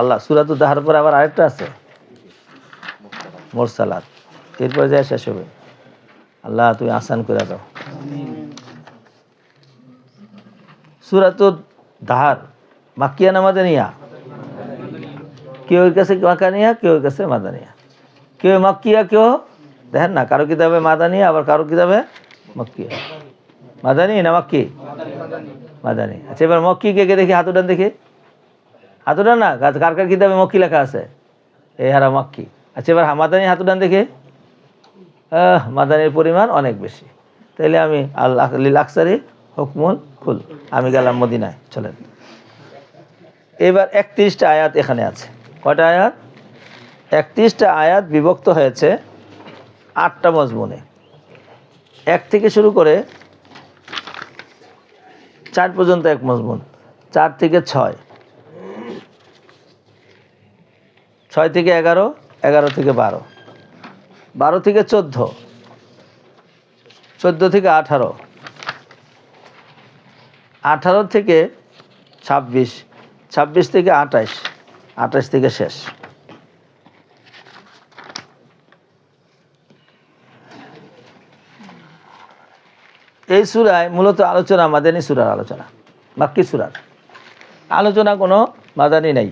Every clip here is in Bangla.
আল্লাহ সূরাতুদ দাহার পর আবার আরেকটা আছে মুরসালাত, এরপরে যায় শেষ হবে। আল্লাহ তুমি আসান করে দাও। সূরাতুদ দাহার মাক্কিয়া না মাদানিয়া? কেউ এর কাছে মাকানিয়া, কেউ এর কাছে মাদানিয়া, কেউ মাক্কিয়া, কেউ দেখেন না কারো কিতাবে মাদানিয়া, আবার কারো কিতাবে মক্কিয়া। মাদানি না মাক্কি? মাদানি। আচ্ছা এবার মক্কি কে কে দেখি, হাত উঠান দেখি, হাত উঠান না, কার কার কিতাবে মক্কি লেখা আছে? এই হারা মক্কি। আচ্ছা এবার মাদানি হাত উঠান দেখি। মাদানির পরিমাণ অনেক বেশি। তাইলে আমি আল্লাহ লিল আকসারি হুকমুল কুল, আমি গেলাম মদিনায়। চলেন এবার 31টা আয়াত এখানে আছে। কয়টা আয়াত? 31টা আয়াত বিভক্ত হয়েছে 8টা মজমুনে। 1 থেকে শুরু করে 4 পর্যন্ত এক মজমুন, 4 থেকে 6, 6 থেকে 11, 11 থেকে 12, 12 থেকে 14, 14 থেকে 18, 18 থেকে 26, 26 থেকে 28, 28 থেকে শেষ। এই সূরায় মূলত আলোচনা মাদানী সূরার আলোচনা, মাক্কি সূরার আলোচনা, কোনো মাদানী নাই,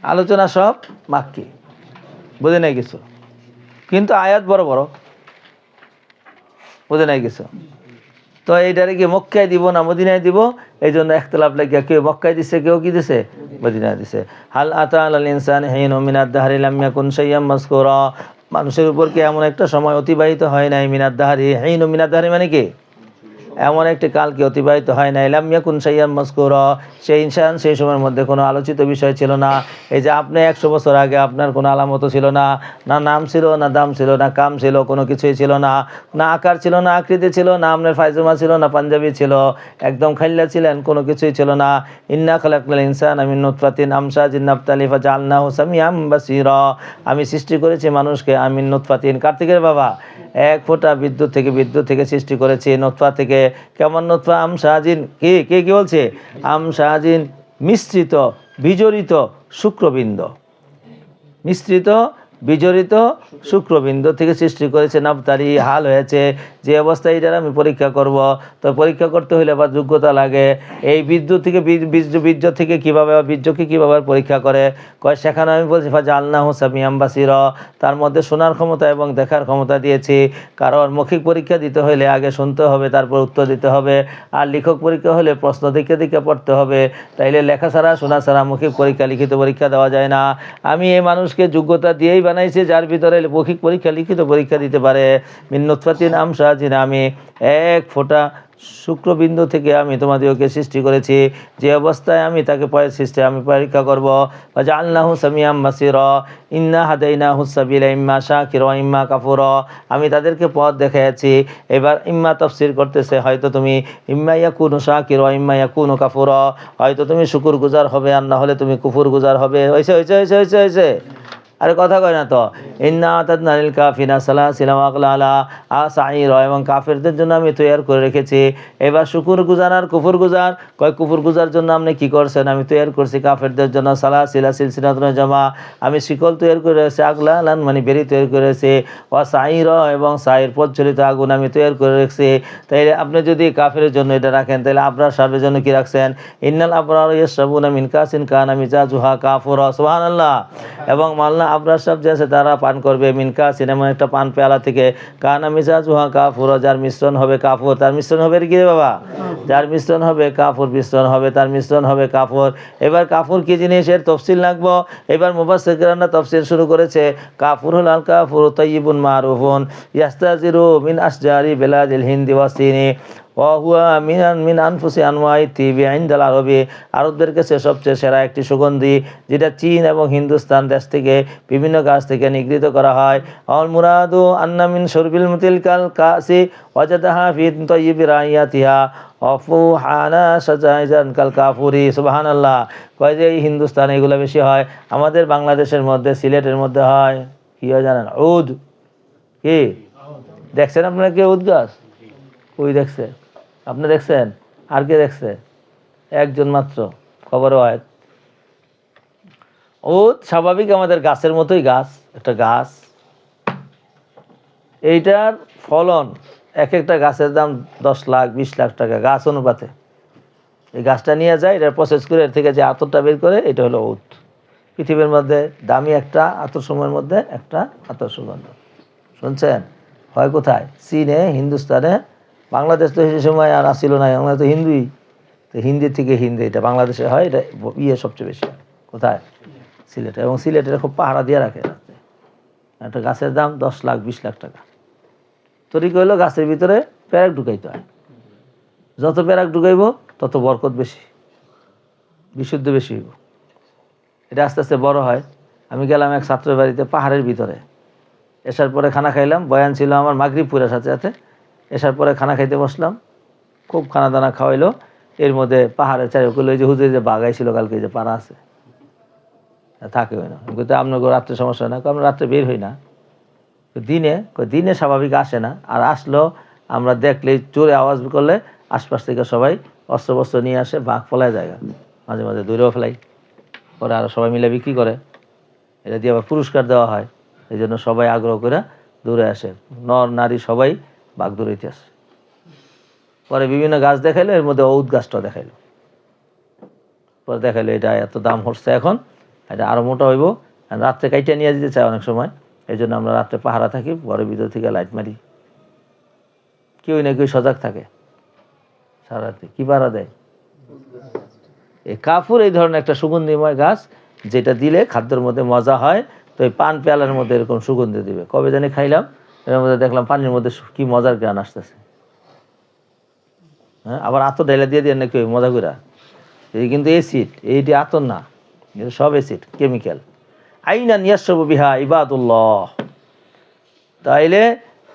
আলোচনা সব মাক্কি। বুঝে নাই কিছু, কিন্তু আয়াত বড় বড়। বুঝে নাই কিছু। তো এইটারে কি মক্কায় দিব না মদিনায় দিব, এই জন্য ইখতিলাফ লাগিয়া কেউ মক্কায় দিছে, কেউ কি দিছে মদিনায় দিছে। হাল আতা আলাল ইনসানি হিনুম মিনাদ দাহরি লাম ইয়াকুন শাইয়্যাম মাযকুরা, মানুষের উপর কি এমন একটা সময় অতিবাহিত হয় নাই, মিনাদ দাহরি, হিনুম মিনাদ দাহরি মানে কি এমন একটি কাল কি অতিবাহিত হয় নাই, লাম ইয়াকুন শাইয়্যাম মাযকুরা, সেই ইনসান সেই সময়ের মধ্যে কোনো আলোচিত বিষয় ছিল না। এই যে আপনি 100 বছর আগে আপনার কোনো আলামত ছিল না, না নাম ছিল, না দাম ছিল, না কাম ছিল, কোনো কিছুই ছিল না, না আকার ছিল, না আকৃতি ছিল, না আপনার ফায়জামা ছিল, না পাঞ্জাবি ছিল, একদম খাইলা ছিলেন, কোনো কিছুই ছিল না। ইন্না খালাকনাল ইনসানা মিন নুতফাতিন আমশাজিন নাবতালিহি ফাজআলনাহু সামিআম বাসীরা, আমি সৃষ্টি করেছি মানুষকে আমিন নুতফাতিন, কার থেকে বাবা? এক ফোঁটা বিদ্যুৎ থেকে সৃষ্টি করেছি, নুতফা থেকে। কেমন নুতফা? আমশাজিন, কি কে কি বলছে? আমশাজিন, মিশ্রিত বিজড়িত শুক্রবিন্দু, মিশ্রিত বিজড়িত শুক্রবিন্দু থেকে সৃষ্টি করেছে। নাবতালি, হাল হয়েছে যে অবস্থায় এটার আমি পরীক্ষা করব। তো পরীক্ষা করতে হলে আবার যোগ্যতা লাগে। এই বিদ্যুৎ থেকে বীর্য থেকে কীভাবে, বীর্যকে কীভাবে পরীক্ষা করে কয়, সেখানে আমি বলছি ফাজআলনাহু সামিআম বাসীরা, তার মধ্যে শোনার ক্ষমতা এবং দেখার ক্ষমতা দিয়েছি। কারণ মৌখিক পরীক্ষা দিতে হলে আগে শুনতে হবে, তারপর উত্তর দিতে হবে। আর লিখক পরীক্ষা হলে প্রশ্ন দেখে দেখে পড়তে হবে। তাইলে লেখা ছাড়া শোনা ছাড়া মৌখিক পরীক্ষা লিখিত পরীক্ষা দেওয়া যায় না। আমি এই মানুষকে যোগ্যতা দিয়েই বানাইছে যার ভিতরে মৌখিক পরীক্ষা লিখিত পরীক্ষা দিতে পারে। মিন নুতফাতিন আমশাজিন, আমি এক ফোঁটা শুক্রবিন্দু থেকে আমি তোমাদেরকে সৃষ্টি করেছি, যে অবস্থায় আমি তাকে সৃষ্টি আমি পরীক্ষা করব। ফাজআলনাহু সামিআম বাসীরা, ইন্না হাদাইনাহু সাবিলা ইম্মা শাকিরা ওয়া ইম্মা কাফুরা, আমি তাদেরকে পথ দেখাইছি। এবার ইম্মা তাফসীর করতেছে, হয়তো তুমি ইম্মা ইয়াকুনু শাকিরা ওয়া ইম্মা ইয়াকুনু কাফুরা, হয়তো তুমি শুকরগুজার হবে আর না হলে তুমি কুফরগুজার হবে। হয়েছে। আরে কথা কয় না তো। ইন্না আতাদনা লিল কাফিরিনা সালাসিলা ওয়া আগলালা আসাইরা, এবং কাফেরদের জন্য আমি তৈরি করে রেখেছি। এবার শুকরগুজার আর কুফরগুজার, কয় কুফরগুজার জন্য আপনি কি করছেন? আমি তৈরি করছি কাফেরদের জন্য সালাসিলা সিলসিলাতুন জামা, আমি শিকল তৈরি করে রেখেছি, আগলালান মানে বেরি তৈরি করে রেখেছি, ওয়া সাইরা, এবং সাইর প্রজ্বলিত আগুন আমি তৈরি করে রেখেছি। তাইলে আপনি যদি কাফেরের জন্য এটা রাখেন, তাহলে আবরার সাহেবের জন্য কি রাখছেন? ইন্নাল আবরার ইয়াশরাবুনা মিন কাসিন কানা মিজাজুহা কাফুরা, সুবহানাল্লাহ। এবং মাল্লা আবরার সাহেব যে আছে তারা পান করবে মিন কাসিন, এমন একটা পান পেয়ালা থেকে, কানা মিজাজুহা কাফুরা, যার মিশ্রণ হবে কাফুর, তার মিশ্রণ হবে কি রে বাবা? যার মিশ্রণ হবে কাফুর, মিশ্রণ হবে তার মিশ্রণ হবে কাফুর। এবার কাফুর কি জিনিস, এর তফসিল লাগবো। এবার মুফাসসিররা তফসিল শুরু করেছে। কাফুর হল আল কাফুর তাইয়িবুন মারুফুন ইয়াস্তাজিরু মিন আসজারি বিলাদিল হিন্দি ওয়া সিনি ওয়া হুয়া মিন আনফুসি আনওয়াই তিবি ইনদাল আরবি, আরবদের কাছে সবচেয়ে সেরা একটি সুগন্ধি, যেটা চীন এবং হিন্দুস্তান দেশ থেকে বিভিন্ন গাছ থেকে নিগৃহীত করা হয়। আল মুরাদু আন্না মিন শুরবিল মুতিলকাল কাসি ওয়াজাদাহা ফি তাইয়িবি রাইয়াতিহা অফুহানা সাজাইজান কাল কাফুরি, সুবহানাল্লাহ। কয় যে এই হিন্দুস্তানে এগুলো বেশি হয়, আমাদের বাংলাদেশের মধ্যে সিলেটের মধ্যে হয় কি হয় জানেন? উদ, কি দেখছেন আপনারা? কি উদ গাছ? ওই দেখছে, আপনি দেখছেন? আর কে দেখছে? একজন মাত্র, খবর হয়। উদ স্বাভাবিক আমাদের গাছের মতোই গাছ, একটা গাছ। এইটার ফলন এক একটা গাছের দাম 10 লাখ 20 লাখ টাকা গাছ অনুপাতে। এই গাছটা নিয়ে যায়, এটা প্রসেস করে এর থেকে যে আতরটা বের করে, এটা হলো উদ। পৃথিবীর মধ্যে দামি একটা আতর সময়ের মধ্যে একটা আতর সুগন্ধ। শুনছেন? হয় কোথায়? চীনে, হিন্দুস্তানে। বাংলাদেশ তো সেই সময় আর আসিল না, আমরা তো হিন্দুই। তো হিন্দি থেকে হিন্দি, এটা বাংলাদেশে হয়, এটা সবচেয়ে বেশি। কোথায়? সিলেটে। এবং সিলেটের খুব পাহারা দিয়ে রাখে। একটা গাছের দাম 10 লাখ 20 লাখ টাকা। তরিকা হইলো গাছের ভিতরে প্যারাক ঢুকাইতে হয়। যত প্যারাক ঢুকাইব তত বরকত বেশি, বিশুদ্ধ বেশি হইব। এটা আস্তে আস্তে বড় হয়। আমি গেলাম এক ছাত্রের বাড়িতে পাহাড়ের ভিতরে। এসার পরে খানা খাইলাম, বয়ান ছিল আমার মাগরিব পুরার সাথে সাথে। এসার পরে খানা খাইতে বসলাম, খুব খানা দানা খাওয়াইলো। এর মধ্যে পাহাড়ের চারিপাশে যে হুজুর যে বাগাইছিল কালকে, যে পাড়া আছে থাকে হয় না, কিন্তু আপনার রাত্রে সমস্যা হয় না, আমরা রাত্রে বের হই না। দিনে দিনে স্বাভাবিক আসে না, আর আসলেও আমরা দেখলে জোরে আওয়াজ করলে আশপাশ থেকে সবাই অস্ত্র বস্ত্র নিয়ে আসে, বাঘ ফলায় জায়গা, মাঝে মাঝে দৌড়েও ফেলাই, পরে আরও সবাই মিলে বিক্রি করে। এটা দিয়ে আবার পুরস্কার দেওয়া হয়। এই জন্য সবাই আগ্রহ করে দূরে আসে, নর নারী সবাই বাঘ দৌড়াইতে আসে। পরে বিভিন্ন গাছ দেখাইলো, এর মধ্যে ঔদ গাছটাও দেখাইলো। পরে দেখাইলো এটা এত দাম হচ্ছে, এখন এটা আরও মোটা হইব। রাত্রে কাইটা নিয়ে যেতে চায় অনেক সময়, এই জন্য আমরা রাত্রে পাহারা থাকি, ঘরের ভিতর থেকে লাইট মারি। কেউ না কেউ সজাগ থাকে সারা রাত্রে। কি পাহারা দেয়? এই কাফুর এই ধরনের একটা সুগন্ধিময় গাছ, যেটা দিলে খাদ্যের মধ্যে মজা হয়। তো এই পান পেয়ালার মধ্যে এরকম সুগন্ধি দিবে। কবে জানি খাইলাম, এর মধ্যে দেখলাম পানির মধ্যে কি মজার গান আসতেছে। হ্যাঁ, আবার আতর ঢেলে দিয়ে দিয়ে নাকি মজা করে। এই কিন্তু অ্যাসিড, এইটি আতর না, এটা সব অ্যাসিড, কেমিক্যাল। আইনান ইয়াশরাবু বিহা ইবাদুল্লাহ। তাইলে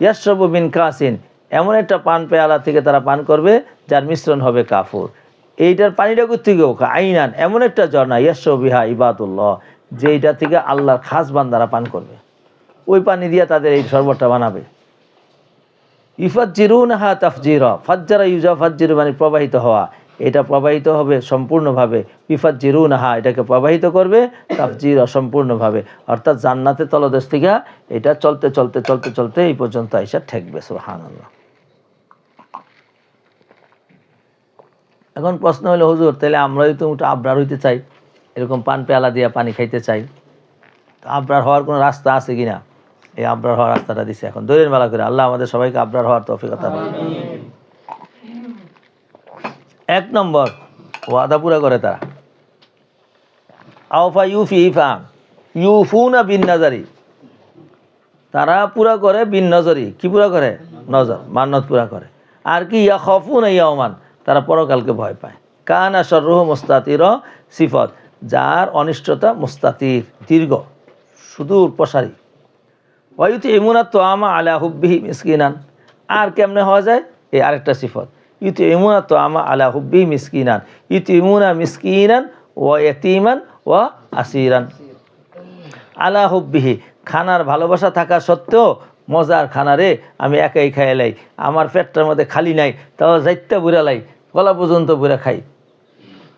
ইয়াশরাবু মিন কাসিন, এমন একটা পান পেয়ালা থেকে তারা পান করবে যার মিশ্রণ হবে কাফুর। এইটার পানিটা কোথেকে? আইনান, এমন একটা ঝর্ণা, ইয়াশরাবু বিহা ইবাদুল্লাহ, যেইটা থেকে আল্লাহর খাস বান্দারা পান করবে। ওই পানি দিয়ে তাদের এই শরবতটা বানাবে। ইফাজ্জিরুনাহা তাফজিরা, ফাজ্জারা ইউজাফাজ্জিরু মানে প্রবাহিত হওয়া। এটা প্রবাহিত হবে সম্পূর্ণভাবে। ইফাজ্জিরুনাহা, এটাকে প্রবাহিত করবে, তাফজিরা সম্পূর্ণভাবে। অর্থাৎ জান্নাতের তলদেশ থেকে এটা চলতে চলতে চলতে চলতে এই পর্যন্ত আইসা ঠেকবে। সুবহানাল্লাহ। এখন প্রশ্ন হলো, হুজুর তাহলে আমরাই তো আবরার হইতে চাই, এরকম পান পেয়ালা দিয়া পানি খাইতে চাই, তো আবরার হওয়ার কোনো রাস্তা আছে কিনা? এই আবরার হওয়ার রাস্তাটা দিচ্ছে এখন দৈরের মেলা করে। আল্লাহ আমাদের সবাইকে আবরার হওয়ার তৌফিক দান করুন। 1 নম্বর, ওয়াদা পুরা করে তারা। আওফা ইউফি ইফা ইউফুনা বিন নাজারি, তারা পুরা করে বিন নজরি। কি পুরা করে? নজর, মান্নত পুরা করে। আর কি? ইয়াখাফুনা ইয়াওমান, তারা পরকালকে ভয় পায়। কানা শাররুহু মুস্তাতির, সিফত, যার অনিষ্টতা মুস্তাতির, দীর্ঘ, সুদূর প্রসারী। ওয়ায়ুতিমুনা তুআমা আলা হুব্বিহি মিসকিনান, আর কেমনে হওয়া যায়? এই আরেকটা সিফত, ইউতিমুনা তুআমা আলা হুব্বিহি মিসকিনান, ইউতিমুনা মিসকিনান ওয়া ইয়াতীমান ওয়া আসিরান। আলা হুব্বিহি, খানার ভালোবাসা থাকা সত্ত্বেও মজার খানারে আমি একাই খাইলাই, আমার পেটটার মধ্যে খালি নাই, তাও যাইতে বুড়ালাই, গলা পর্যন্ত বুড়া খাই।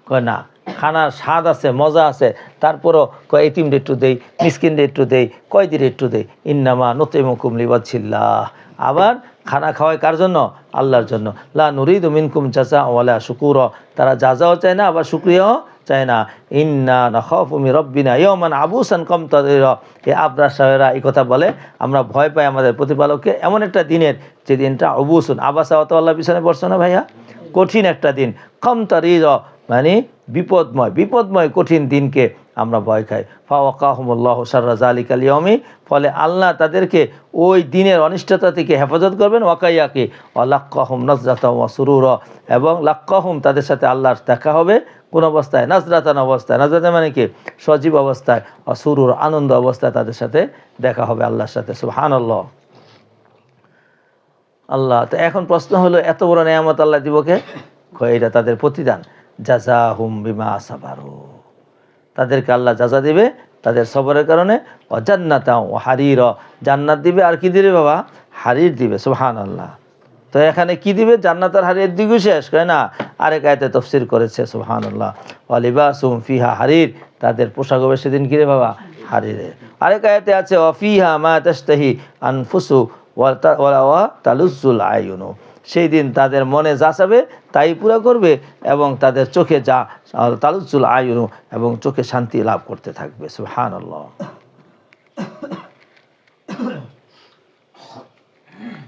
কয় না, খানার স্বাদ আছে, মজা আছে, তারপরও কয় এতিমদের একটু দেই, মিসকিনদের একটু দেই, কয়দিন একটু দেই। ইন্নামা নুতিমুকুম লিওয়াজহিল্লাহ। আবার খানা খাওয়ায় কার জন্য? আল্লাহর জন্য। লা নুরিদু মিনকুম জাযা ওয়ালা শুকুরা, তারা জাযাও চায় না, আবার শুকরিয়াও চায় না। ইন্না নাখাফু মিন রাব্বিনা ইয়াওমান আবুসান কামতারিরা। এই আবরার সাহেবরা এই কথা বলে, আমরা ভয় পাই আমাদের প্রতিপালককে এমন একটা দিনের, যে দিনটা আবুসুন, আবাসা আল্লাহ পিছনে পড়ছে না ভাইয়া, কঠিন একটা দিন। কামতারিরা মানে বিপদময়, বিপদময় কঠিন দিনকে আমরা ভয় খাই। ফাওয়াকাহুমুল্লাহু শাররা যালিকাল ইয়াউমি, ফলে আল্লাহ তাদেরকে ওই দিনের অনিষ্টতা থেকে হেফাজত করবেন। ওয়াকাইয়াকে ওয়ালাক্কাহুম নাজরাতাও ওয়া সুরুরা, এবং লাক্কাহুম তাদের সাথে আল্লাহর দেখা হবে কোন অবস্থায়? নাজরাতান অবস্থায়, নাজরাতা মানে কি? সজীব অবস্থায়। সুরুর আনন্দ অবস্থায় তাদের সাথে দেখা হবে আল্লাহর সাথে। সুবহানাল্লাহ। আল্লাহ, তো এখন প্রশ্ন হলো, এত বড় নেয়ামত আল্লাহ দিবকে? এটা তাদের প্রতিদান। জাযাহুম বিমা সাবারু, তাদেরকে আল্লাহ জাযা দিবে তাদের সবরের কারণে। জান্নাতাও হারির, জান্নাত দিবে। আর কি দিবে বাবা? হারির দিবে। সুবহানাল্লাহ। তো তো এখানে কি দিবে? জান্নাতের হারির দিকেও শেষ কয় না, আরেক আয়াতে তাফসীর করেছে সুবহানাল্লাহ, ওয়া লিবাসুম ফিহা হারির, তাদের পোশাক হবে সেদিন কি রে বাবা? হারিরে। আরেক আয়াতে আছে ওয়া ফিহা মা তাশতাহি আনফুসু ওয়া তালুজ্জুল আয়ুনু, সেই দিন তাদের মনে যা চাবে তাই পুরা করবে এবং তাদের চোখে যা তালুজ্জুল আয়ুনু, এবং চোখে শান্তি লাভ করতে থাকবে। সুবহানাল্লাহ।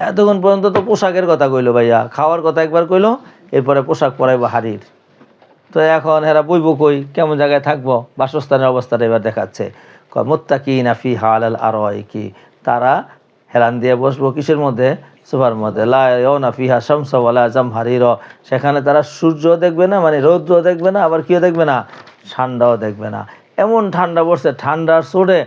এতক্ষণ পর্যন্ত তো পোশাকের কথা কইলো ভাইয়া, খাওয়ার কথা একবার কইলো, এরপরে পোশাক পরাইবো হারির। তো এখন এরা বইব কই, কেমন জায়গায় থাকবো, বাসস্থানের অবস্থাটা এবার দেখাচ্ছে। মুত্তাকিনা ফিহা আলাল আরাইকি, তারা হেলান দিয়ে বসবো কিসের মধ্যে? সোফার মধ্যে। লা ইয়ারাউনা ফিহা শামসা ওয়ালা জামহারিরা, সেখানে তারা সূর্য দেখবে না, মানে রৌদ্র দেখবে না, আবার কিও দেখবে না, ঠান্ডাও দেখবে না। এমন ঠান্ডা পড়ছে, ঠান্ডার চোটে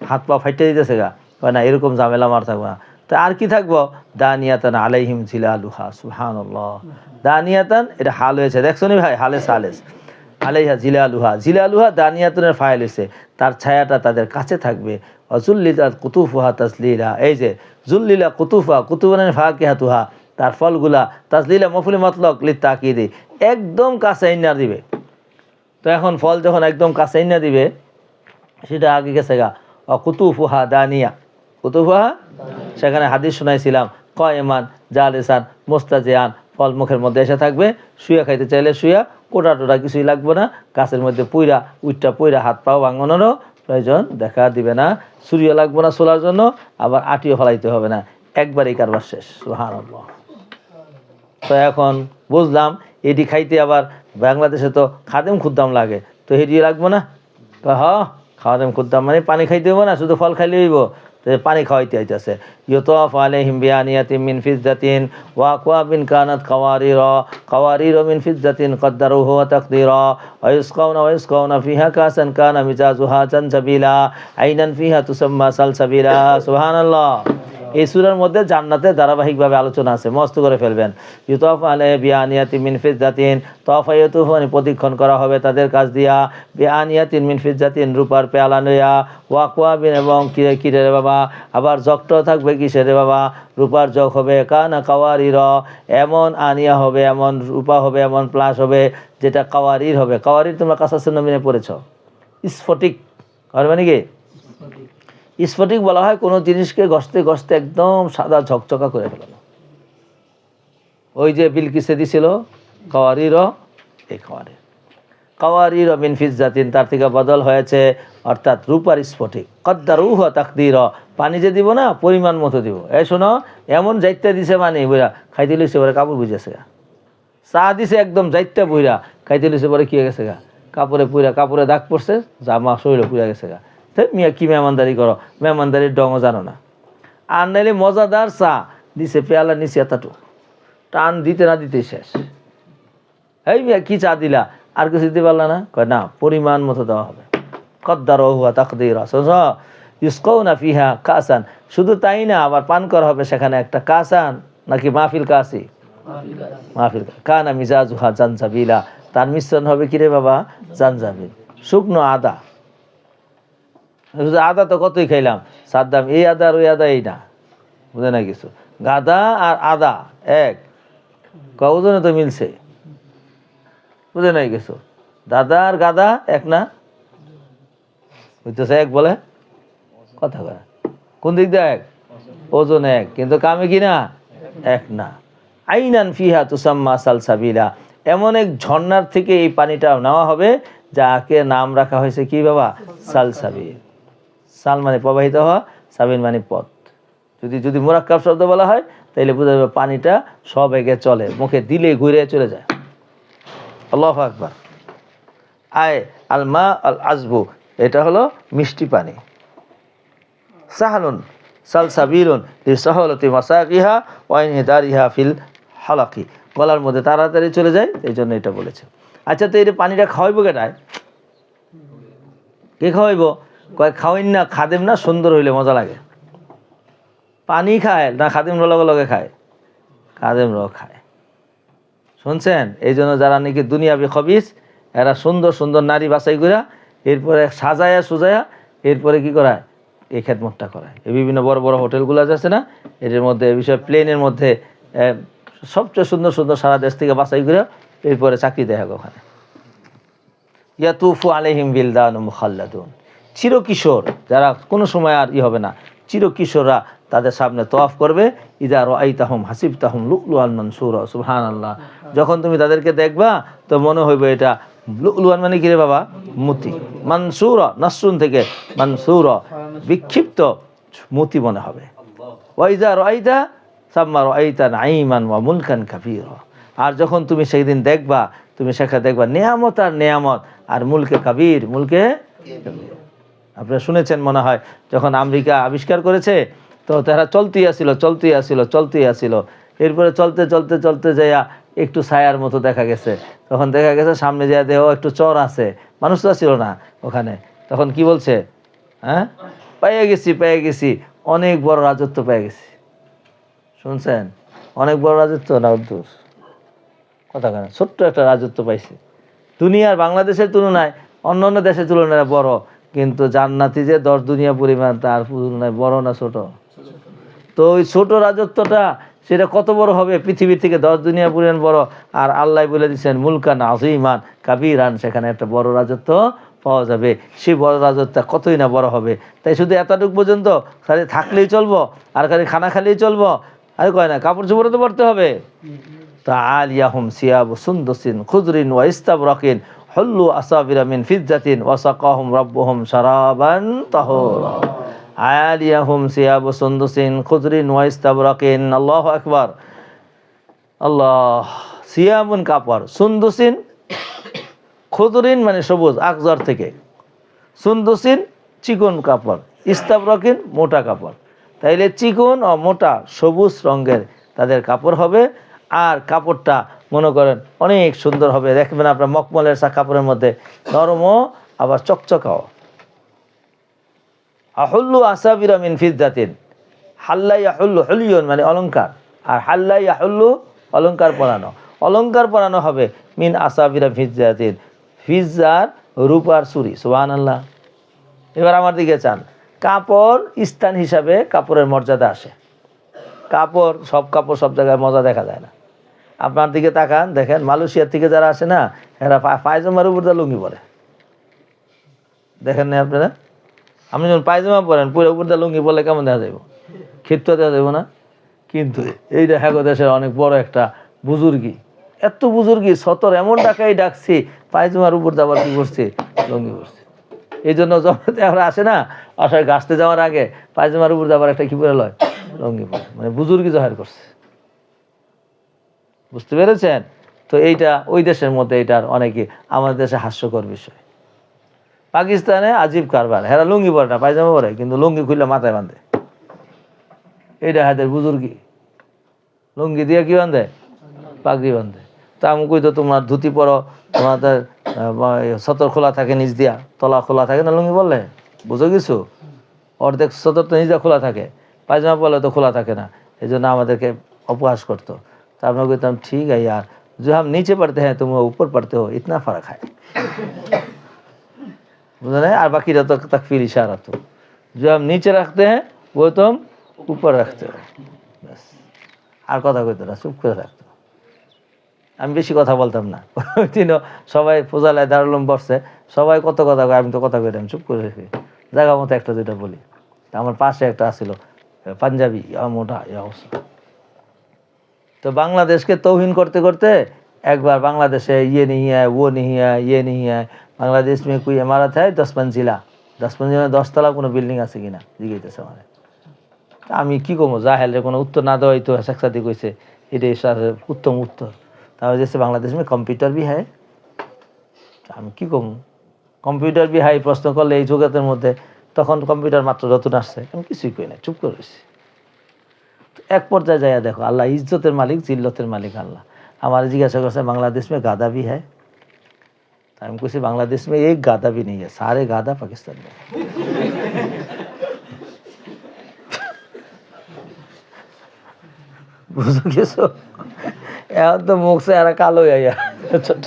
হাত পা ফাইটে দিতেছে গা, হয় না, এরকম ঝামেলা মার থাকবে না। তো আর কি থাকবো? দানিয়াতান আলাইহিম জিলালুহা। সুবহানাল্লাহ। দানিয়াতান, এটা হাল হয়েছে, দেখছো নি ভাই, হালে সালেস। আলাইহা জিলালুহা, জিলালুহা দানিয়াতুনের ফাইল হয়েছে, তার ছায়াটা তাদের কাছে থাকবে। অজুল্লিলা কুতুফুহা তাসলিলা, এই যে জুল্লিলা কুতুফা, কুতুবানের ফাকিহাতুহা, তার ফলগুলা, তাসলিলা মফুলি মতলক লিতাকিদি, একদম কাছে ইন্না দিবে। তো এখন ফল যখন একদম কাছে ইন্না দিবে, সেটা আগে গেছে গা। কুতুফুহা দানিয়া, কুতুফুহা, সেখানে হাদিস শুনাইছিলাম, কয়মান জালেসান মোস্তাজিয়ান, ফল মুখের মধ্যে এসে থাকবে, শুয়া খাইতে চাইলে শুয়া, কোটা টোটা কিছুই লাগবে না, গাছের মধ্যে পুইরা উইটটা পুইরা হাত পাও ভাঙানোরও প্রয়োজন দেখা দিবে না, সূর্য লাগবে না সোলার জন্য, আবার আটিও ফলাইতে হবে না, একবারই কারবার শেষ। সুবহানাল্লাহ। তো এখন বুঝলাম এটি খাইতে আবার বাংলাদেশে তো খাদেম খুদ্দাম লাগে, তো হেঁটি লাগবো না? হ্যাঁ, খাদেম খুদ্দাম মানে পানি খাইতে হইব না, শুধু ফল খাইলে হইব, পানি খাওয়াইতে আইতেছে। ইউতাফু আলাইহিম বিআনিয়াতিন মিন ফিজ্জাতিন ওয়া আকওয়াবিন কানাত কাওয়ারিরা মিন ফিজ্জাতিন কদ্দারুহু ওয়া তাকদীরা ওয়া ইসকাউনা ফিহা কাসান কানা মিজাজুহা জানজাবিলা আইনান ফিহা তুসাম্মা সালসাবিলা। সুবহানাল্লাহ। এই সূরার মধ্যে জান্নাতের ধারাবাহিকভাবে আলোচনা আছে, মস্ত করে ফেলবেন। ইউতাফু আলাইহিম বিআনিয়াতিন মিন ফিজ্জাতিন, তাফায়াতুহু মানে প্রদক্ষিণ করা হবে তাদের কাছ দিয়া, বিআনিয়াতিন মিন ফিজ্জাতিন, রূপার পেয়ালা লইয়া, ওয়া আকওয়াবিন এবং কিরে রে বাবা, আবার জগটাও থাকবে কিসের রে বাবা? রূপার জগ হবে, কানা কাওয়ারিরা, এমন আনিয়া হবে, এমন রূপা হবে, এমন প্লাস হবে যেটা কাওয়ারির হবে। কাওয়ারির তোমরা কাসাসের নমিনে পড়েছ, স্ফটিক আর মানে কি? স্ফটিক বলা হয় কোনো জিনিসকে ঘষতে ঘষতে একদম সাদা ঝকঝকা করে ফেলানো। ওই যে বিলকিসে দিছিল কাওয়ারির, এই কাওয়ারির মিন ফিজ্জাতিন, তার থেকে বদল হয়েছে, অর্থাৎ রূপার স্ফটিক। কদ্দারুহু তাকদীর, পানি যে দিব না পরিমাণ মতো দিব। এই শোনো, এমন যাইতে দিছে মানে বুঝা খাইতে লইছে, পরে কাপড় বুঝেছে গা। চা দিছে একদম যাইতে বুঝা খাইতে লইছে, পরে কি হয়ে গেছে গা, কাপড়ে পুরা, কাপড়ে দাগ পড়ছে, জামা শরীরে পুড়া গেছে গা। মিয়া কি মেহমানদারি করো, মেহমানদারির ডঙও জানো না। আর নাইলে মজাদার চা দিছে, পেয়ালা নিচে এতটুকু, টান দিতে না দিতে শেষ। এই মিয়া কি চা দিলা, আর কিছু দিতে পারলা না? কয় না, পরিমাণ মতো দেওয়া হবে। কদ্দারুহু তাকদীরা। ইসকাউনা ফিহা কাসান, শুধু তাই না, আবার পান করা হবে সেখানে একটা কাসান, নাকি মাহফিল কাসি, মাহফিল কানা মিজাজুহা জানজাবিলা, তার মিশ্রণ হবে কিরে বাবা? জানজাবিল, শুকনো আদা। আদা তো কতই খাইলাম, সাদ্দাম এই আদা আর ওই আদা এই না, বুঝে না কিছু। গাদা আর আদা এক, ওজনে তো মিলছে, বুঝে নাই কিছু। দাদা আর গাদা এক না, বুঝতেছে? এক বলে কথা কয়, কোন দিক দিয়ে এক? ওজন এক, কিন্তু কামে কি না এক না। আইনান ফিহা তুসাম্মা সালসাবিলা, এমন এক ঝর্ণার থেকে এই পানিটা নেওয়া হবে যাকে নাম রাখা হয়েছে কি বাবা? সালসাবিল। সাল মানে প্রবাহিত হওয়া, সাবিল মানে পথ। যদি মুরাক্কাব শব্দ বলা হয় তাহলে বোঝা যাবে পানিটা সব এগে চলে, মুখে দিলে ঘুরে চলে যায়। আল্লাহু আকবার। আয় আল মা আল আজবু, এটা হলো মিষ্টি পানি। সাহালুন সালসাবিলুন লিসাহলতি মাসাকিহা ওয়া ইনহিদারিহা ফিল হালাকি, গলার মধ্যে তাড়াতাড়ি চলে যায়, এই জন্য এটা বলেছে। আচ্ছা, তো এই পানিটা খাওয়াইবো কেটায়? কে খাওয়াইব? কয় খাওয়াইন না, খাদেম না, সুন্দর হইলে মজা লাগে। পানি খায় না খাদেম লগে খায়? খাদেম খায়। শুনছেন? এই জন্য যারা নাকি দুনিয়াবি খবিস, এরা সুন্দর সুন্দর নারী বাছাই করে এরপরে সাজায়া সুজায়া এরপরে কি করায়? এই খেদমতটা করায়। এই বিভিন্ন বড় বড় হোটেলগুলো আছে না, এদের মধ্যে এই বিষয়ে প্লেনের মধ্যে সবচেয়ে সুন্দর সুন্দর সারা দেশ থেকে বাছাই করে এরপরে চাকরি দেয় ওখানে। ইয়াতুফু আলাইহিম বিলদানুম মুখাল্লাদুন, চিরকিশোর যারা কোনো সময় আর হবে না, চিরকিশোররা তাদের সামনে তওয়াফ করবে। ইযা রাআইতাহুম হাসিবতাহুম লুলুআন মানসুরা, সুবহানাল্লাহ। যখন তুমি তাদেরকে দেখবা তো মনে হইবে এটা লুলুআন মানে কি রে বাবা? মতি। মানসুরা নাসরুন থেকে মানসুরা, বিক্ষিপ্ত মতি মনে হবে। ওয়া ইযা রাআইতা সাম্মা রাআইতা নাঈমান ওয়া মুলকান কাবীরা, আর যখন তুমি সেই দিন দেখবা তুমি সেখানে দেখবা নেয়ামত আর নেয়ামত আর মুলকে কাবীর, মুলকে আপনারা শুনেছেন মনে হয় যখন আমেরিকা আবিষ্কার করেছে তো তারা চলতেই আসিল, এরপরে চলতে চলতে চলতে যাইয়া একটু ছায়ার মতো দেখা গেছে। তখন দেখা গেছে সামনে যাইয়া দেহ একটু চর আছে, মানুষ তো ছিল না ওখানে। তখন কি বলছে? হ্যাঁ, পেয়ে গেছি অনেক বড় রাজত্ব পেয়ে গেছি। শুনছেন? অনেক বড় রাজত্ব না উদ্দুর কথা কেন, ছোট্ট একটা রাজত্ব পাইছে। দুনিয়ার বাংলাদেশের তুলনায় অন্য অন্য দেশের তুলনায় বড়, কিন্তু জান্নাতি যে 10 দুনিয়া পরিমাণ, তার তুলনায় বড় না ছোট? তো ওই ছোট রাজত্বটা সেটা কত বড় হবে? পৃথিবীর থেকে 10 দুনিয়া পরিমাণ বড়। আর আল্লাহ বলে দিচ্ছেন মুলকান আযীমান কাবীরান, সেখানে একটা বড় রাজত্ব পাওয়া যাবে। সেই বড় রাজত্বটা কতই না বড় হবে। তাই শুধু এতটুকু পর্যন্ত খালি থাকলেই চলবো, আর খালি খানা খালিই চলবো? আরে কয় না, কাপড় চোপড়ে তো পড়তে হবে। তাআলিয়াহুম সিয়াবু সুন্দুসিন খুদরিন ওয়া ইস্তাবরাকিন হুল্লু আসাবিরা মিন ফিজ্জাতিন ওয়া সাকাহুম রাব্বুহুম শারাবান তাহুরা। আলিয়াহুম সিয়াবু সুন্দুসিন খুদরিন ওয়া ইস্তাবরাকিন, আল্লাহু আকবার। আল্লাহ, সিয়াবুন কাপড়, সুন্দুসিন খুদরিন মানে সবুজ আকজর থেকে, সুন্দুসিন চিকন কাপড়, ইস্তাবরাকিন মোটা কাপড়। তাইলে চিকন ও মোটা সবুজ রঙের তাদের কাপড় হবে। আর কাপড়টা মনে করেন অনেক সুন্দর হবে, দেখবেন আপনার মকমলের কাপড়ের মধ্যে নরমও আবার চকচকাও। আহুল্লু আসাবিরা মিন ফিজ্জাতিন, হাল্লা ইয়াহুল্লু হুলিয়ন মানে অলংকার, আর হাল্লা ইয়াহুল্লু অলংকার পরানো হবে মিন আসাবিরা ফিজ্জাতিন, ফিজ্জার রূপার চুরি। সুবহানাল্লাহ। এবার আমার দিকে চান, কাপড় স্থান হিসাবে কাপড়ের মর্যাদা আসে। কাপড় সব জায়গায় মজা দেখা যায় না। আপনার দিকে তাকান, দেখেন মালয়েশিয়ার থেকে যারা আসে না, এরা পায়জামার উপর দিয়ে লুঙ্গি পরে, দেখেন না আপনারা? আপনি যখন পায়জামা পরেন পুরো উপর দিয়ে লুঙ্গি পরলে কেমন দেখা যাইব? ক্ষিপ্ত দেওয়া যাইব না? কিন্তু এইটা হ্যাঁ দেশের অনেক বড় একটা বুজুর্গি, এত বুজুর্গি সতর এমন ডাকাই ডাকছি, পায়জামার উপর দিয়ে আবার কি করছে? লুঙ্গি পরছে। এই জন্য যখন আমরা আসে না, আসায় গাছতে যাওয়ার আগে পায়জামার উপর দিয়ে আবার একটা কি পরে লয়? লুঙ্গি পরে, মানে বুজুর্গি জহার করছে। বুঝতে পেরেছেন? তো এইটা ওই দেশের মধ্যে এটার অনেকে আমাদের দেশে হাস্যকর বিষয়। পাকিস্তানে আজীব কারবার, হেরা লুঙ্গি পরে না, পায়জামা পরে, কিন্তু লুঙ্গি খুললে মাথায় বাঁধে। এইটা হাতের বুজুর্গি, লুঙ্গি দিয়ে কি বাঁধে? পাগড়ি বাঁধে। তা আমি কই তো তোমার ধুতি পরো, তোমাদের সতর খোলা থাকে নিচ দিয়া, তলা খোলা থাকে না লুঙ্গি বললে? বুঝো কিছু? অর্ধেক সতর তো নিচ দিয়া খোলা থাকে, পায়জামা পরলে তো খোলা থাকে না। এই জন্য আমাদেরকে উপহাস করতো। तो आप लोग कहते ठीक है यार, जो हम नीचे पढ़ते हैं तुम ऊपर पढ़ते हो, इतना फ़र्क है। बुझे? और बाकी तो तकफीर इशारा, तो जो हम नीचे रखते हैं वो तुम ऊपर रखते हो, बस। और कथा कইতো না, চুপ করে থাকতো। আমি বেশি কথা বলতাম না। ওই দিনও সবাই পূজালায় দারুল উলুম বসছে, সবাই কত কথা কয়, আমি তো কথা কইতাম, চুপ করে রেখে জায়গা মতো একটা দুইটা বলি। আমার পাশে একটা আসছিল পাঞ্জাবি, মোটা অবস্থা। तो बांग्लादेश के तौहीन करते करते एक बार बांग्लादेश है ये नहीं है, वो नहीं है, ये नहीं है। बांग्लादेश में कोई इमारत है 10 मंजिला, 10 मंजिला 10 तला কোনো বিল্ডিং আছে কিনা জিজ্ঞাসা মানে। আমি কি কমো, জাহেলের কোনো উত্তর না দেওয়াই তো সাক্ষাৎই কইছে এটাই উত্তম উত্তর। তাহলে যে বাংলাদেশ में कंप्यूटर भी है, আমি কি কমো, কম্পিউটার भी है প্রশ্ন করলে এই জগতের মধ্যে, তখন কম্পিউটার মাত্র নতুন আসছে, আমি কিছুই কই না, চুপ করে রইছি। एक পর্যায়ে যায় देखो अल्लाह इज्जतेर मालिक जिल्लतेर मालिक अल्लाह हमारे जिज्ञासा करते बांग्लादेश में गाधा भी है? हम कुछ बांग्लादेश में एक गाधा भी नहीं है, सारे गाधा पाकिस्तान में। बुझो কিছু? এখন তো মুখ চেহারা কালো হইয়া ছোট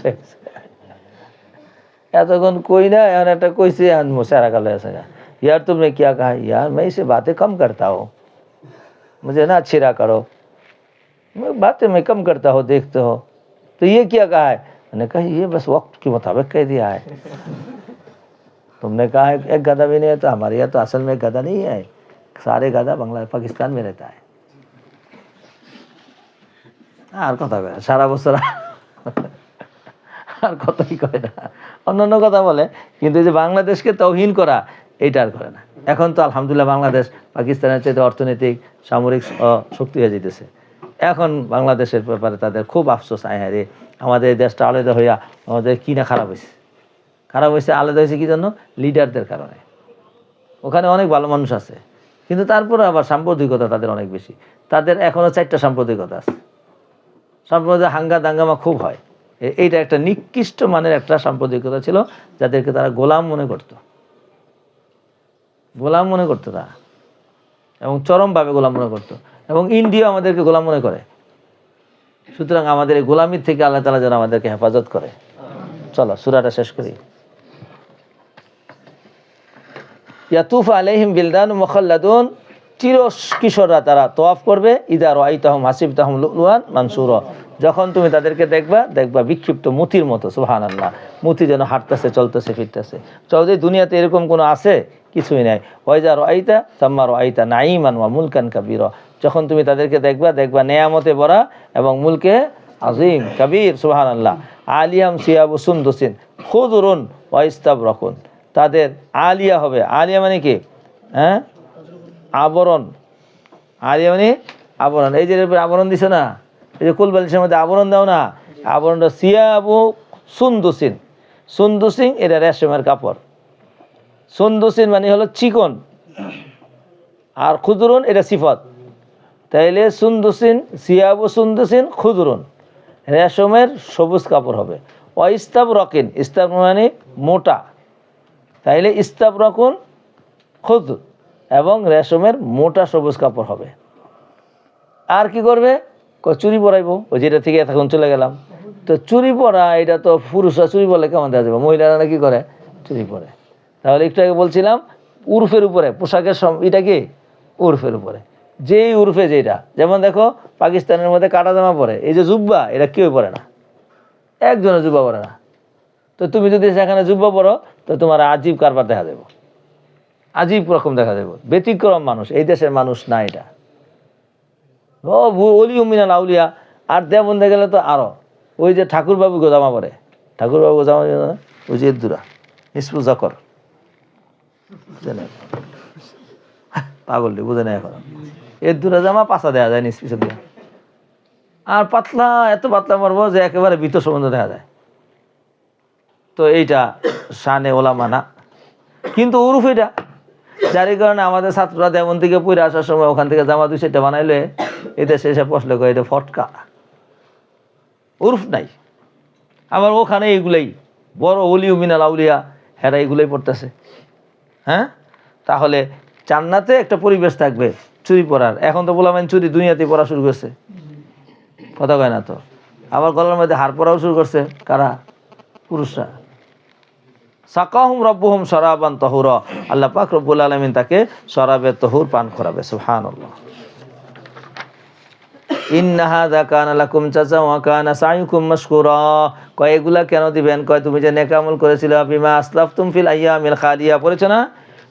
এতক্ষণ কই না, এখন একটা কইছি, এখন মুখ চেহারা কালো হয়ে গেছে। यार तुमने क्या कहा? यार मैं इसे बातें कम करता हूँ, मुझे ना अच्छी रहा करो। बातें में कम करता हो, देखते हो, तो ये क्या कहा है? मैंने कहा ये बस वक्त के मुताबिक कह दिया है। तुमने कहा है एक गधा भी नहीं है, तो हमारे यहाँ तो असल में गधा नहीं है, सारे गधा बांग्ला पाकिस्तान में रहता है। আর কথা কয় সারা বছর আর কথাই কয় না, অন্যান্য কথা বলে, কিন্তু এই যে বাংলাদেশকে তৌহিন করা এইটা আর করে না। এখন তো আলহামদুলিল্লাহ বাংলাদেশ পাকিস্তানের চাইতে অর্থনৈতিক সামরিক শক্তি হয়ে যেতেছে। এখন বাংলাদেশের ব্যাপারে তাদের খুব আফসোস, আয় হ্যাঁ রে আমাদের এই দেশটা আলাদা হইয়া আমাদের কি না খারাপ হয়েছে। খারাপ হয়েছে, আলাদা হয়েছে কি জন্য? লিডারদের কারণে। ওখানে অনেক ভালো মানুষ আছে, কিন্তু তারপরে আবার সাম্প্রদায়িকতা তাদের অনেক বেশি। তাদের এখনও 4টা সাম্প্রদায়িকতা আছে। সাম্প্রদায়িক হাঙ্গা দাঙ্গামা খুব হয়। এইটা একটা নিকৃষ্ট মানের একটা সাম্প্রদায়িকতা ছিল, যাদেরকে তারা গোলাম মনে করত, গোলাম মনে করতো তারা, এবং চরমভাবে গোলাম মনে করতো। এবং ইন্ডিয়া আমাদেরকে গোলাম মনে করে। সুতরাং আমাদের এই গোলামির থেকে আল্লাহ তাআলা যেন আমাদেরকে হেফাজত করে। চলো সূরাটা শেষ করি। ইয়াতুফু আলাইহিম বিলদানুন মুখাল্লাদুন, চির কিশোররা তারা তওয়াফ করবে। ইযা রাআইতাহুম হাসিবতাহুম লুলুয়ান মানসুরা, যখন তুমি তাদেরকে দেখবা বিক্ষিপ্ত মুতির মতো। সুবহানাল্লাহ, মুতি যেন হাঁটতেছে, চলতেছে, ফিরতেছে। চৌধুরী দুনিয়াতে এরকম কোনো আছে? কিছুই নাই। ওয়াইজা রাআইতা সাম্মা রাআইতা নাঈমান ওয়া মুলকান কাবীরা, যখন তুমি তাদেরকে দেখবা নেয়ামতে ভরা এবং মুলকে আজিম কবির। সুবহানাল্লাহ। আলিয়াম সিয়াবু সুন্দুসিন খুদরুন ওয়া ইস্তাবরাকুন, তাদের আলিয়া হবে। আলিয়া মানে কি? হ্যাঁ, আবরণ। আলিয়া মানে আবরণ। এই যে আবরণ দিছে না, এই যে কুলবালিশের মধ্যে আবরণ দাও না, আবরণটা সিয়াবু সুন্দুসিন। সুন্দুসিন এটা রেশমের কাপড়। সুন্দুসিন মানে হলো চিকন, আর খুদরুন এটা সিফত। তাইলে সুন্দুসিন, সিয়াবু সুন্দুসিন খুদরুন, রেশমের সবুজ কাপড় হবে। ইস্তাবরাকিন, ইস্তাব মানে মোটা, তাইলে ইস্তাবরাকুন খুদর, এবং রেশমের মোটা সবুজ কাপড় হবে। আর কি করবে? চুরি পরাইবো। ওই যেটা থেকে এখন চলে গেলাম, তো চুরি পরা এটা তো পুরুষরা চুরি পরলে কেমন দেখা যাবে? মহিলারা কি করে? চুরি পরে। তাহলে একটু আগে বলছিলাম উর্ফের উপরে, পোশাকের এটা কি উর্ফের উপরে, যেই উর্ফে যেটা। যেমন দেখো পাকিস্তানের মধ্যে কাটা জামা পরে, এই যে জুব্বা, এটা কেউ পরে না, একজনের জুব্বা পরে না। তো তুমি যদি সেখানে জুব্বা পরো, তো তোমার আজীব কারবার দেখা দেবো, আজীব রকম দেখা দেবো, ব্যতিক্রম মানুষ। এই দেশের মানুষ না এটা। ও অলি মিনাল আউলিয়া। আর দেবন দেখে গেলে তো আরো, ওই যে ঠাকুরবাবু জামা পরে, ঠাকুরবাবু জামা, ওই যে দুরা নিসফু জাকর, পাগল বুঝে না এখন। এর দুরা জামা পাশা দেওয়া যায় নিস পিছন দিয়ে, আর পাতলা, এত পাতলা মারবো যে একেবারে ভিতর সম্বন্ধ দেখা যায়। তো এইটা শানে ওলামা না, কিন্তু উরুফ এটা। যার কারণে আমাদের ছাত্ররা দেবন থেকে পড়ে আসার সময় ওখান থেকে জামা 2-4টা বানাইলে এদেশে এসে পশলে কয় এটা ফটকা, উরুফ নাই। আবার ওখানে এইগুলাই বড় অলিউ মিনাল আউলিয়া, হেরা এইগুলোই পড়তেছে। হ্যাঁ, তাহলে জান্নাতে একটা পরিবেশ থাকবে চুরি পরার। এখন তো বললাম চুরি দুনিয়াতে পড়া শুরু করছে, কথা কয় না তো। আবার গলার মধ্যে হার পরাও শুরু করছে কারা? পুরুষরা। সাকাহুম রব্বুহুম শরাবান তাহুরা, আল্লাহ পাক রব্বুল আলামিন তাকে শরাবের তহুর পান করাবে। সুবহানাল্লাহ। ইন্না হাযা কানা লাকুম জাযাআন ওয়া কানা সাইয়ুকুম মাশকুরা, কয় এগুলা কেন দিবেন? কয় তুমি যে নেক আমল করেছিলে, বিমা আসলাফতুম ফিল আইয়ামিল খালিয়া, পড়েছো না?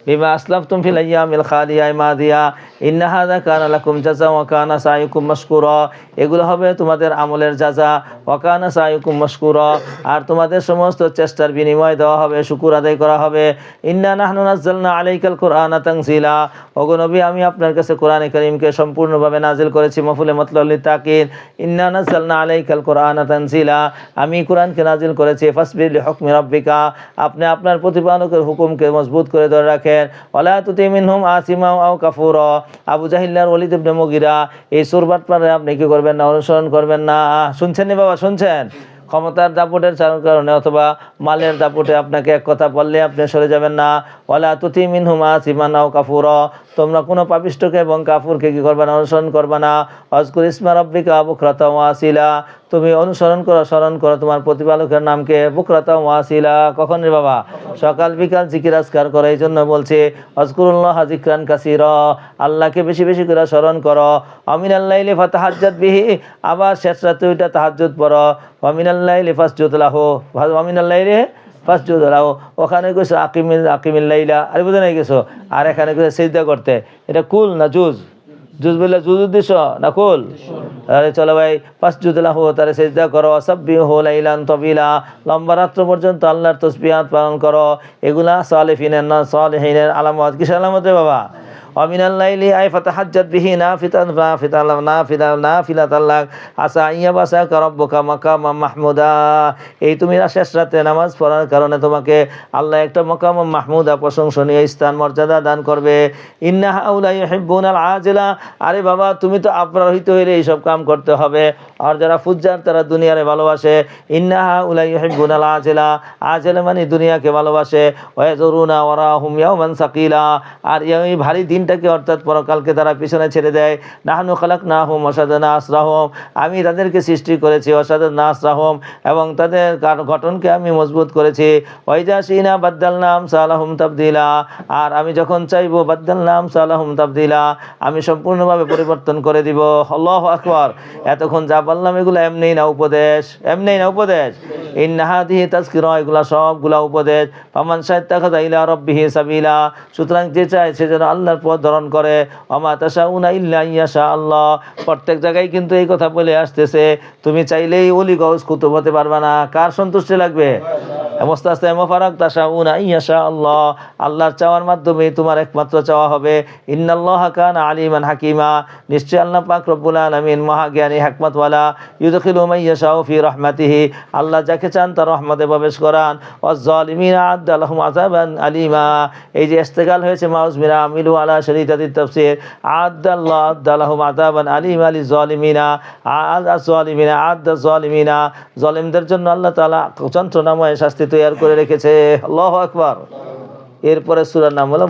বিমা আসলাফতুম ফিল আইয়ামিল খালিয়া মাদিয়া, ইন্না হাযা কানা লাকুম জাযাআন ওয়া কানা সাইয়ুকুম মাশকুরা, এগুলো হবে তোমাদের আমলের জাযা। ওয়া কানা সাইয়ুকুম মাশকুরা, আর তোমাদের সমস্ত চেষ্টার বিনিময় দেওয়া হবে, শুকর আদায় করা হবে। ইন্না নাহনু নাযালনা আলাইকাল কুরআনা তানজিলা, ওগো নবী আমি আপনার কাছে কোরআনে কারীমকে সম্পূর্ণভাবে নাজিল করেছি। মাফুলে মতলব লিতাকিদ, ইন্না নাযালনা আলাইকাল কুরআনা তানজিলা, আমি কোরআনকে নাজিল করেছি। ফাসবির লিহুকমি রাব্বিকা, আপনি আপনার প্রতিপালকের হুকুমকে মজবুত করে ধরে রাখেন। ওয়ালা তুতি মিনহুম আসিমা আও কাফুরা, আবু জাহিল আর ওয়ালিদ ইবনে মুগিরা এই সুরবাত পারে আপনি কি করবেন না? অনুসরণ করবেন না। শুনছেন নি বাবা? শুনছেন? ক্ষমতার দাপটের কারণে অথবা মালের দাপটে আপনাকে এক কথা বললে আপনি সরে যাবেন না। ওয়ালা তুতি মিনহুম আসিমান আও কাফুরা, তোমরা কোনো পাপিষ্ঠকে এবং কাফুরকে কি করবে না, অনুসরণ করবে না। আযকুর ইসমা রাব্বিকা বুকরাতা ওয়া আসিলা, তুমি অনুসরণ করো, স্মরণ করো তোমার প্রতিপালকের নামকে বুকরাতা ওয়া আসিলা। কখন রে বাবা? সকাল বিকাল জিকির আজকার করো। এই জন্য বলছে আযকুরুল্লাহ যিকরান কাসীরা, আল্লাহকে বেশি বেশি করে স্মরণ করো। আমিনাল লাইলি ফাতাহাজ্জাত বিহি, আবার শেষ রাতে ওইটা তাহাজ্জুদ পড়ো। আমিনাল লাইলি ফাসজুদ লাহু, আমিনাল লাইলি ফাসজুদ লাহু। ওখানে কইছো আকিমিল লাইলা, আরে বুঝে নাই গেছো। আর এখানে কইছো সিজদা করতে। এটা কুল না জুজ? জুজ বললে জুজ উদ্দেশ্য না কুল? আরে চলো ভাই, ফাসজুদ লাহু, তারে সিজদা করো। সাব্বিহু লাইলান তাবিলা, লম্বা রাত্র পর্যন্ত আল্লাহর তাসবিহাত পালন করো। এগুলা সালিহিনের আলামত। কিসের আলামত রে বাবা? ওয়ামিনাল লাইলি আই ফাতাহাজ্জাত বিহি নাফিলাতান লাক আসা ইয়াবাসাকা রাব্বুকা মাকামাম মাহমুদা। এই তুমি শেষ রাতে নামাজ পড়ার কারণে তোমাকে আল্লাহ একটা মাকাম মাহমুদা, প্রশংসনীয় স্থান মর্যাদা দান করবে। ইন্না হাউলা ইউহিব্বুনাল আজিলা, আরে বাবা তুমি তো অপরাহিত হইলে এইসব কাম করতে হবে। আর যারা ফুজ্জার তারা দুনিয়ারে ভালোবাসে। ইন্না হাউলা ইউহিব্বুনাল আজিলা, আজিলা মানে দুনিয়াকে ভালোবাসে। ওয়ায়াজুরুনা ওয়ারাহুম ইয়াওমান সাকিলা, আর এই ভারী দিনটাকে অর্থাৎ পরকালকে তারা পিছনে ছেড়ে দেয়। নাহনু খালাকনাহুম ওয়াশাদানা আসরাহুম, আমি তাদেরকে সৃষ্টি করেছি, ওয়াশাদানা আসরাহুম, এবং তাদের গঠনকে আমি মজবুত করেছি। ওয়াইজা শিনা বাদদালনা আমসালাহুম তাবদিলা, আর আমি যখন চাইবো বাদদালনা আমসালাহুম তাবদিলা, আমি সম্পূর্ণভাবে পরিবর্তন করে দিব। আল্লাহু আকবার। এতক্ষণ যা বললাম এগুলো এমনি না উপদেশ, এমনি না উপদেশ। ইন্না হাদিহি তাযকিরা, এগুলা সবগুলা উপদেশ। ফামান শাইত্তাখাযা ইলা রাব্বিহি সাবিলা, সুতরাং যে চায় সে যেন আল্লাহর পথ ধারণ করে। ওমা তাশাউনা ইল্লা ইয়াশা আল্লাহ, প্রত্যেক জায়গায় কিন্তু এই কথা বলে আসতেছে, তুমি চাইলেই ওলি গৌস কুতুব হতে পারবে না। কার সন্তুষ্টি লাগবে? মুস্তাসা মুফারাক তাশাউনা ইয়াশা আল্লাহ, আল্লাহর চাওয়ার মাধ্যমে তোমার একমাত্র চাওয়া হবে। ইন্নাল্লাহা কানা আলিমান হাকিমা, নিশ্চয় আল্লাহ পাক রব্বুল আলামিন মহাজ্ঞানী হিকমতওয়ালা। ইউদখিলু মান ইয়াশাউ ফি রাহমাতিহি, আল্লাহ যাকে চান তার রহমতে প্রবেশ করান। ওয়াজ-জালিমিনা আ'আদ্দা লাহুম আযাবান আলিমা, এই যে ইস্তেগাল হয়েছে মাউজ মিরা আমিলু আলা শরীতাতিত তাফসীর। আ'আদ্দা লাহুম আযাবান আলিমা লিজ-জালিমিনা, আ'আদ-জালিমিনা আ'আদ-জালিমিনা, জালিমদের জন্য আল্লাহ তাআলা যন্ত্রণাময় শাস্তি তৈরি করে রেখেছে। আল্লাহু আকবার। এরপরে সূরার নাম হলো